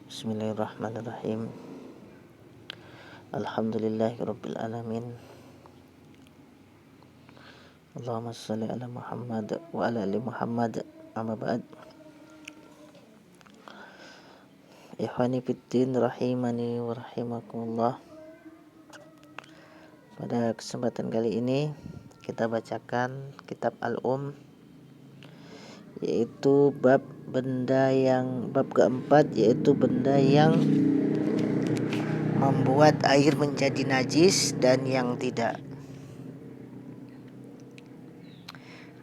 Bismillahirrahmanirrahim. Alhamdulillahirabbil alamin. Allahumma shalli ala Muhammad wa ala ali Muhammad. Amma ba'd. Ikhwani fiddin rahimani wa rahimakumullah. Pada kesempatan kali ini kita bacakan kitab Al-Um, yaitu bab keempat, yaitu benda yang membuat air menjadi najis dan yang tidak.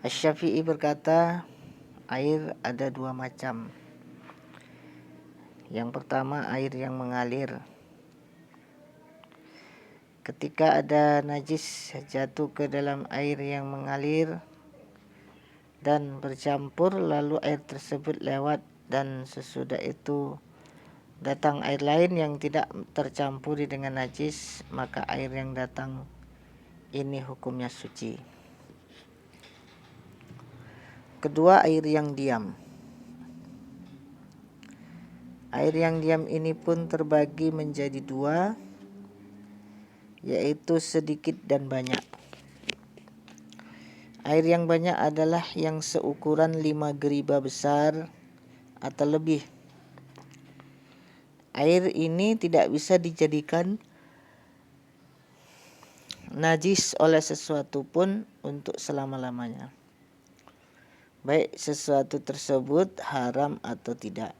Asy-Syafi'i berkata, air ada dua macam. Yang pertama, air yang mengalir. Ketika ada najis jatuh ke dalam air yang mengalir dan bercampur, lalu air tersebut lewat dan sesudah itu datang air lain yang tidak tercampuri dengan najis, maka air yang datang ini hukumnya suci. Kedua, air yang diam. Air yang diam ini pun terbagi menjadi dua, yaitu sedikit dan banyak. Air yang banyak adalah yang seukuran 5 geriba besar atau lebih. Air ini tidak bisa dijadikan najis oleh sesuatu pun untuk selama-lamanya, baik sesuatu tersebut haram atau tidak,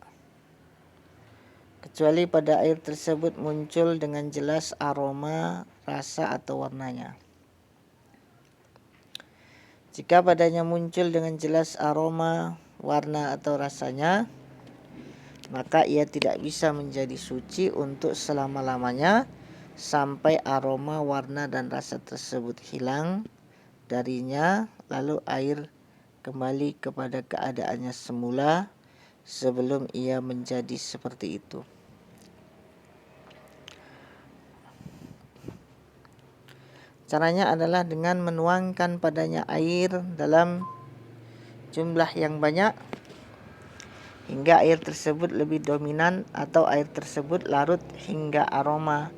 kecuali pada air tersebut muncul dengan jelas aroma, rasa atau warnanya. Jika padanya muncul dengan jelas aroma, warna atau rasanya, maka ia tidak bisa menjadi suci untuk selama-lamanya sampai aroma, warna dan rasa tersebut hilang darinya, lalu air kembali kepada keadaannya semula sebelum ia menjadi seperti itu. Caranya adalah dengan menuangkan padanya air dalam jumlah yang banyak hingga air tersebut lebih dominan, atau air tersebut larut hingga aroma,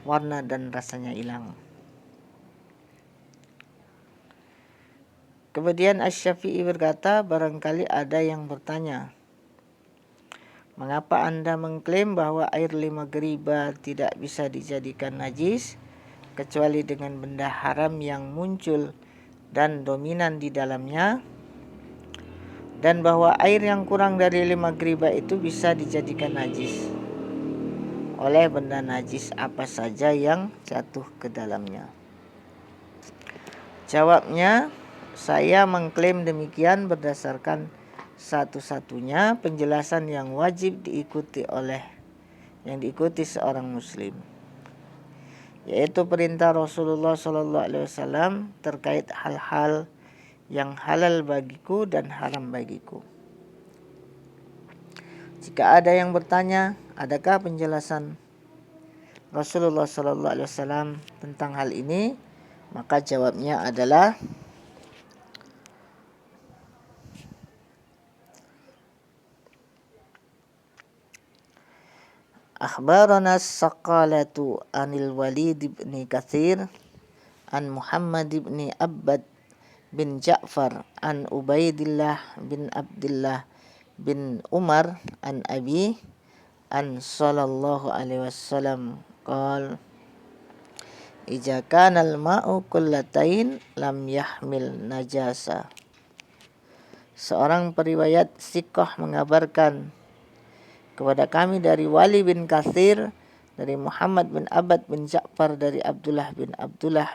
warna dan rasanya hilang. Kemudian Asy-Syafi'i berkata, barangkali ada yang bertanya, mengapa Anda mengklaim bahwa air 5 geriba tidak bisa dijadikan najis kecuali dengan benda haram yang muncul dan dominan di dalamnya, dan bahwa air yang kurang dari 5 geriba itu bisa dijadikan najis oleh benda najis apa saja yang jatuh ke dalamnya? Jawabnya, saya mengklaim demikian berdasarkan satu-satunya penjelasan yang wajib diikuti seorang muslim, yaitu perintah Rasulullah SAW terkait hal-hal yang halal bagiku dan haram bagiku. Jika ada yang bertanya, adakah penjelasan Rasulullah SAW tentang hal ini, maka jawabnya adalah akhbarana as-Saqalatu anil Walid ibn Katsir an Muhammad ibn Abbad bin Ja'far an Ubaidillah bin Abdullah bin Umar an Abi an sallallahu alaihi wasallam qala idza kana al-ma'u kullatain lam yahmil najasa. Seorang periwayat siqah mengabarkan kepada kami dari Wali bin Katsir, dari Muhammad bin Abbad bin Ja'far, dari Abdullah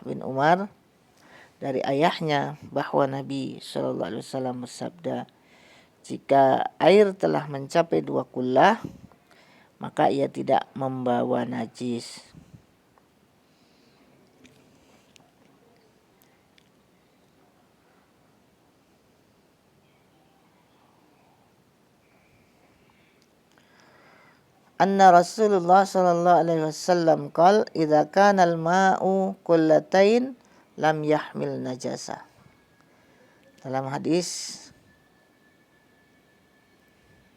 bin Umar, dari ayahnya, bahwa Nabi SAW bersabda, jika air telah mencapai 2 kullah, maka ia tidak membawa najis. Anna Rasulullah sallallahu alaihi wasallam qala idza kana al-ma'u kullatain lam yahmil najasa. Dalam hadis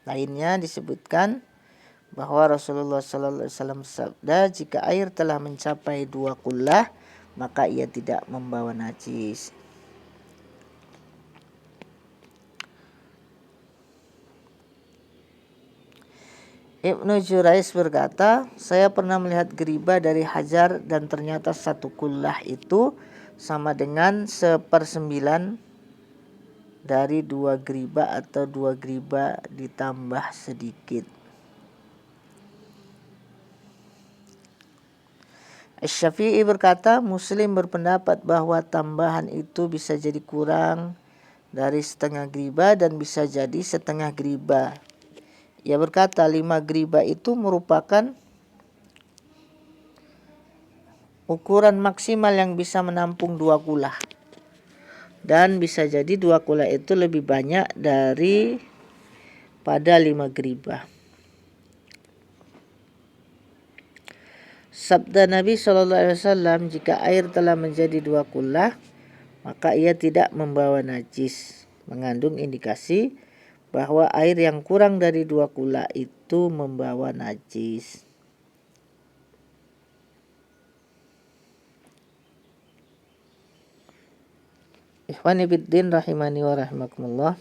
lainnya disebutkan bahwa Rasulullah sallallahu alaihi wasallam sabda, jika air telah mencapai 2 kullah maka ia tidak membawa najis. Ibnu Jurais berkata, saya pernah melihat geriba dari Hajar dan ternyata 1 kullah itu sama dengan 1/9 dari 2 geriba atau 2 geriba ditambah sedikit. Asy-Syafi'i berkata, Muslim berpendapat bahwa tambahan itu bisa jadi kurang dari setengah geriba dan bisa jadi setengah geriba. Ia berkata 5 geriba itu merupakan ukuran maksimal yang bisa menampung 2 kullah. Dan bisa jadi 2 kullah itu lebih banyak dari pada 5 geriba. Sabda Nabi SAW, jika air telah menjadi 2 kullah, maka ia tidak membawa najis, mengandung indikasi bahwa air yang kurang dari 2 kullah itu membawa najis. Ikhwani fiddin rahimani wa rahimakumullah.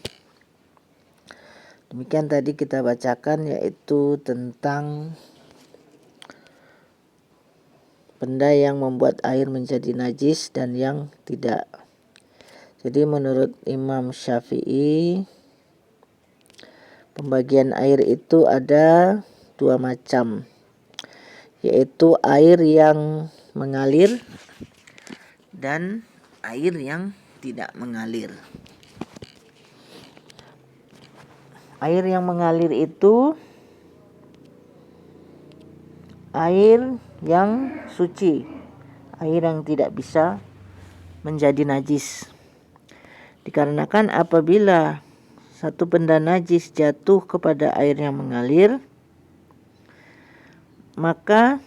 Demikian tadi kita bacakan, yaitu tentang benda yang membuat air menjadi najis dan yang tidak. Jadi menurut Imam Syafi'i, pembagian air itu ada 2 macam, yaitu air yang mengalir dan air yang tidak mengalir. Air yang mengalir itu air yang suci, air yang tidak bisa menjadi najis. Dikarenakan apabila satu benda najis jatuh kepada air yang mengalir, maka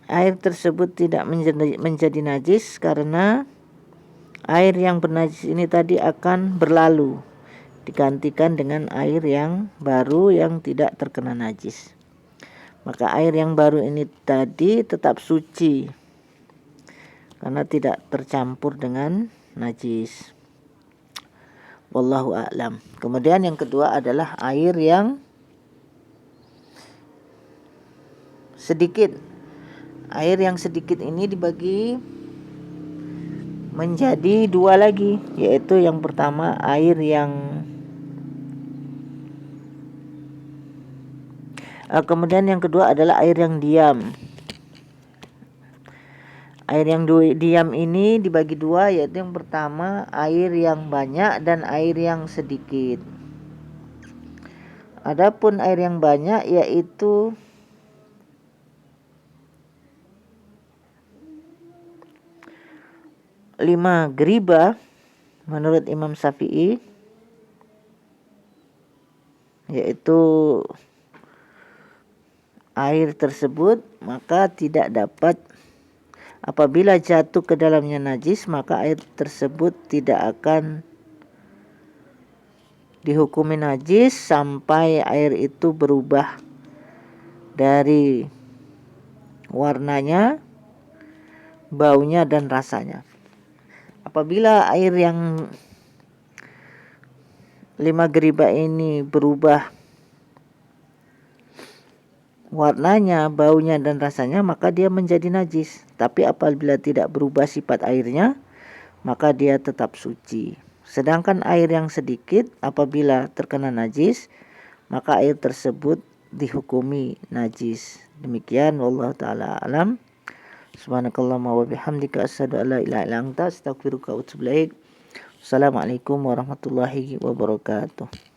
air tersebut tidak menjadi najis karena air yang bernajis ini tadi akan berlalu, digantikan dengan air yang baru yang tidak terkena najis. Maka air yang baru ini tadi tetap suci karena tidak tercampur dengan najis. Wallahu a'lam. Kemudian yang kedua adalah air yang sedikit. Air yang sedikit ini dibagi menjadi 2 lagi, yaitu yang pertama air yang kemudian yang kedua adalah air yang diam. Air yang diam ini dibagi 2, yaitu yang pertama air yang banyak dan air yang sedikit. Adapun air yang banyak yaitu lima geriba menurut Imam Syafi'i, yaitu air tersebut maka tidak dapat, apabila jatuh ke dalamnya najis, maka air tersebut tidak akan dihukumi najis sampai air itu berubah dari warnanya, baunya dan rasanya. Apabila air yang 5 geriba ini berubah warnanya, baunya dan rasanya, maka dia menjadi najis. Tapi apabila tidak berubah sifat airnya, maka dia tetap suci. Sedangkan air yang sedikit apabila terkena najis, maka air tersebut dihukumi najis. Demikian, wallahu taala alam. Subhanakallahumma wa bihamdika asyhadu an la ilaha illa anta astaghfiruka wa atubu ilaik. Assalamualaikum warahmatullahi wabarakatuh.